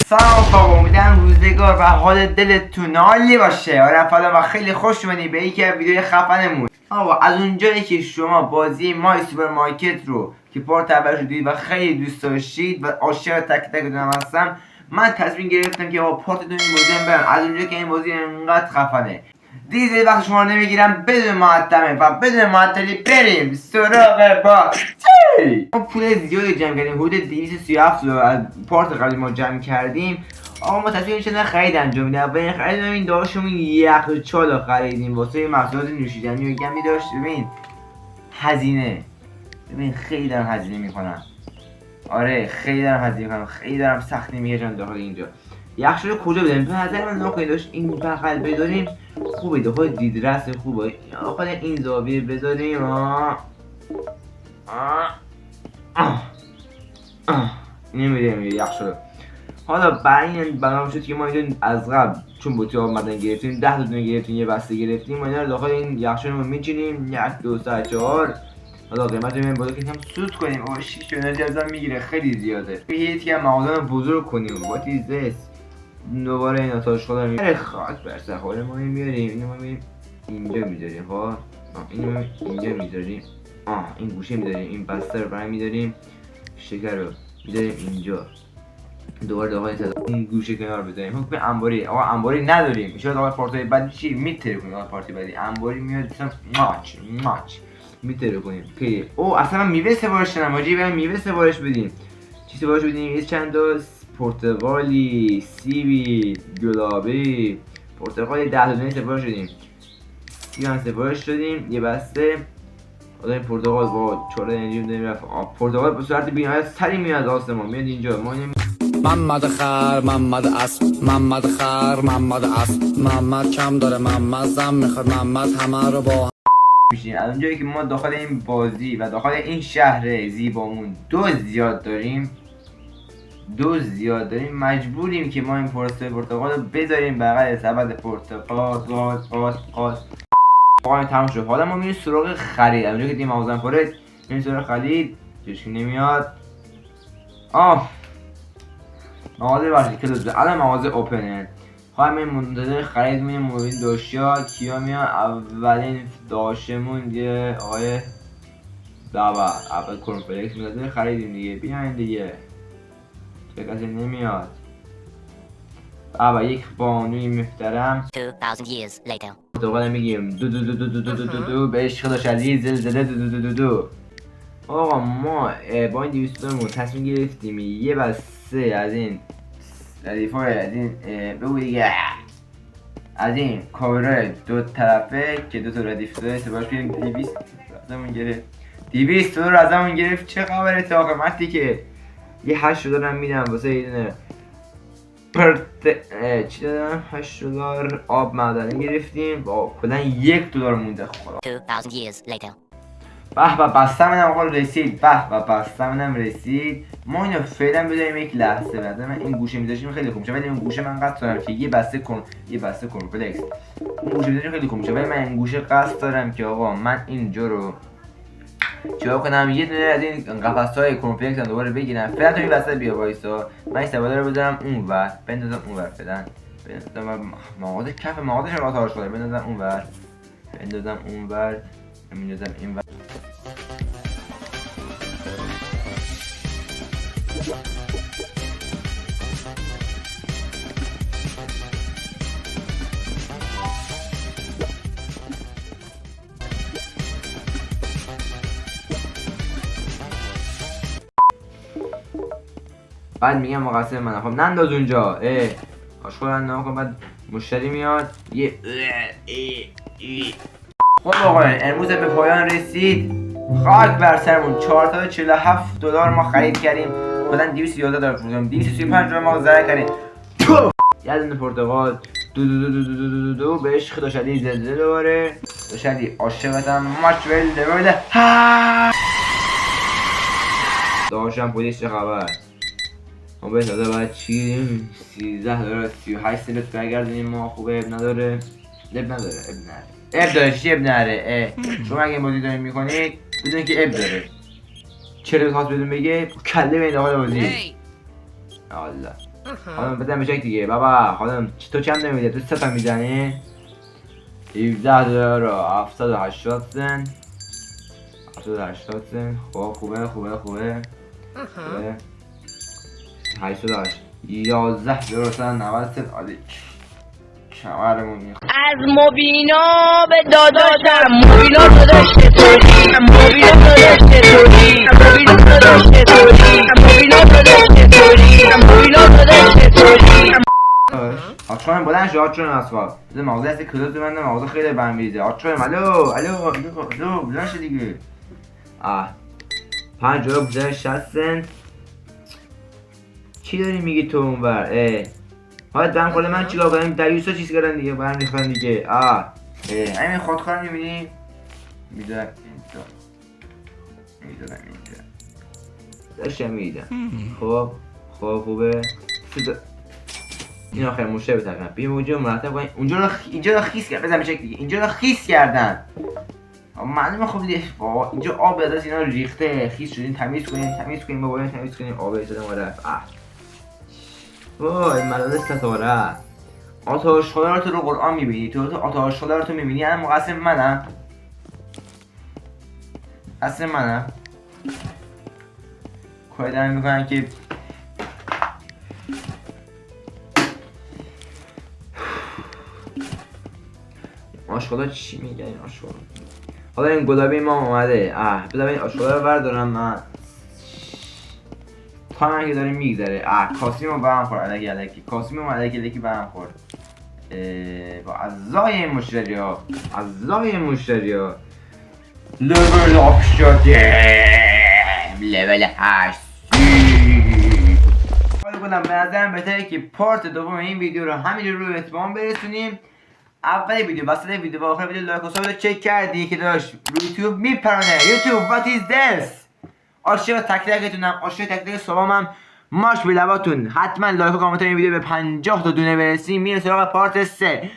سلام رفقا، امیدوارم روزگار و حال دلتون عالی باشه. و خیلی خوش اومدید به یکی از ویدیوهای خفنمون. آقا از اونجایی که شما بازی مای سوپرمارکت رو که پارت اولش رو دیدید و خیلی دوست داشتید و عاشق تک تکتون هستم، من تصمیم گرفتم که با پارت این بازی برم. از اونجایی که این بازی انقدر خفنه دیگه وقت شما رو نمیگیرم، بدون معطمه و بدون معطلی بریم سراغ بازی. ما پول زیادی جمع کردیم، حدود 237 رو از پارت قبلی ما جمع کردیم. آقا ما تصمیم چند خرید انجام میدیم. اولین خریدم این داشتمون یخچال رو خریدیم واسه محصولات نوشیدنی و گمی داشت. ببین هزینه، ببین خیلی دارم هزینه میکنم. آره خیلی دارم هزینه میکنم، خیلی دارم سختی میکشم داخل اینجا. یخچال کجا بدیم؟ به نظر من ناخواه داشت این بغل بداریم خوبه، داخل دیدرس خوبه. داخل این زاویه بذاریم. نمیدونم یخچال. حالا برای این برنامه شد که ما اینجا از قبل چون بوتی آمدن گرفتیم 10 تا دونه گرفتیم، یه بسته گرفتیم و اینا رو داخل این یخچال ما میچینیم. 1 2 3 4. حالا قیمت رو بالا که هم سود کنیم. 6 انرژی ازم میگیره، خیلی زیاده. یه که مغازه بزرگ کنیم. What is this؟ دوباره این آتاش خدا میاره خاک بر سر ما میاریم. اینو ما میاریم اینجا میذاریم. خب اینو ما اینجا میذاریم. این گوشه میذاریم، این بسته رو برای میذاریم، شکر رو میذاریم اینجا. دوباره داخل این گوشه کنار بذاریم. حکم انباری. آقا انباری نداریم. ان شاءالله پارتی بعد چی میتره کنیم. آقا پارتی بعدی انباری میاد مثلا ماچ میتره کنیم. اوکی. او اصلا میوه سفارش دادم. واجی بریم میوه سفارش بدیم. چی سفارش بدیم؟ یه چند تا پرتقالی، سیبی، گلابی، پرتقالی 10 تا دونه سفارش دادیم. سیب هم سفارش دادیم، یه بسته. این پرتقال با چوره انجام دادیم رفت. پرتقال به صورت بی‌نهایت سری میاد آسمون میاد اینجا. ما محمد خر محمد اسب محمد خر محمد اسب محمد کم داره محمد زم میخواد محمد همه رو با میشین. از اونجایی که ما داخل این بازی و داخل این شهر زیبامون زیاد داریم مجبوریم که ما این پرتقال رو بذاریم بغل سبد پرتقال. واقعا تموم شد. حالا ما میریم سراغ خرید. اونجا که دیم مغازه پره میریم سراغ خرید. چشکی نمیاد. مغازه باشید که دوست الان مغازه اوپنه. خواهیم این منتظر خرید میریم. موبین دوشیا کیا میان؟ اولین داشتمون یه آقای دابا اول کرنفلکس منتظر خریدیم دیگه. بیاین دیگه چه کسی نمیاد. بابا یک بانوی محترم 2000 years later. دوباره میگیم دو دو دو دو دو دو دو دو به عشق داشتی زلزله دو دو دو دو دو. آقا ما با این 200 دلارمون تصمیم گرفتیم یه بسته از این ردیفای از این بگو دیگه از این کاورای دو طرفه که دو تا ردیف داره سپاش کنیم. 200 ازمون گرفت. 200 دلار ازمون گرفت. چه خبره آقا؟ مردی که یه 8 دلار میدم واسه یه دونه چی دادم؟ 8 دلار آب معدنی گرفتیم. با کلا 1 دلار مونده. خدا 2000 years later. به بستمونم آقا رسید. به بستمونم رسید. ما اینو فعلا بذاریم یک لحظه. بعد من این گوشه میذاشیم خیلی خوب میشه. ولی این گوشه من قصد دارم که یه بسته کرنفلکس این گوشه میذاشیم خیلی خوب میشه. ولی من این گوشه قصد دارم که آقا من اینجا رو چیکار کنم؟ یه دونه از این قفس‌های کرنفلکس هم دوباره بگیرم. فعلا تو این وسط بیا وایسا. من این سوالا رو بذارم اونور، بندازم اونور. فعلا بندازم مغازه کف مغازه شما تاش کنه. بندازم اونور، بندازم اونور، بندازم اینور. بعد میگم مقصر من. خب ننداز اونجا. آشغال نکن. بعد مشتری میاد. یه خب آقا امروز به پایان رسید. خاک بر سرمون. 447 دلار ما خرید کردیم. کلا 211 دلار فروختیم. 235 دلار ما ضرر کردیم. یه دونه پرتقال دو به عشق داشتی زلزله دوباره. داشتی عاشقتم ماچ ول داشتم پلیس چه خبر؟ ما به داده باید چی؟ 13 دلار 38 سنت برگردونیم. ما خوبه. اب نداره. اب داره. چی اب نره؟ شما اگه این بازی دارین میکنید بدونید که اب داره. چرا خواست بدون بگه کله بین داخل بازی. الله خانم بزن بچک دیگه بابا. خانم تو چند میده؟ تو 3 تا میزنی؟ 17 و 780 سن 780 سن. خب خوبه 808 11 90 سن. عالی کمرمون میخواد. از مبینا به داداشم مبینا داداش چطوری مبینا داداش چطوری مبینا داداش چطوری مبینا داداش چطوری مبینا داداش چطوری آچوان بلند شو. آچوان اسفال بذار مغازه هستی کلاس ببندم. مغازه خیلی برم میریزه. آچوان الو بلند شو دیگه. 5 یورو 60 سنت. چی داری میگی تو اونور؟ حالا دم خود من چیکار کنم؟ دریوسا چیز کردن دیگه برم ریختن دیگه. همین خودکار میبینی؟ میذارم اینجا داشتم میدیدم. خب خوبه. این آخر مشتری بترکن بیم اونجا مرتب کنیم. اینجا رو خیس کردن. بزن بچک دیگه. اینجا رو خیس کردن. معلومه خب دیگه اینجا آب از اینا ریخته خیس شدین. تمیز کنیم بابا. تمیز کنیم. آب ایستاده ما رفت. وای ملال ستاره. آتش خدا رو تو رو قرآن میبینی؟ تو آتش خدا رو تو میبینی؟ الان مقصر منم. اصل منم. کاری دارم میکنن که آشغالا چی میگن این آشغالا؟ حالا این گلابی ما اومده. بذار این آشغالا رو بردارم من. تا من که داره میگذره. کاسیمو برم خور. الکی کاسیمو الکی برم خور. با اعضای این مشتری ها لول اپ شده. لول 8. حالا بودم به نظرم بهتره که پارت دوم این ویدیو رو همینجور رو اتمام برسونیم. اول ویدیو وسط ویدیو و آخر ویدیو لایک و سابسکرایب چک کردی که داشت رو یوتیوب میپرونه. یوتیوب what is this؟ عاشق تک تکتونم. عاشق تک تک صبامم. ماش به لباتون. حتما لایک و کامنت این ویدیو به 50 تا دونه برسیم. میریم سراغ پارت 3.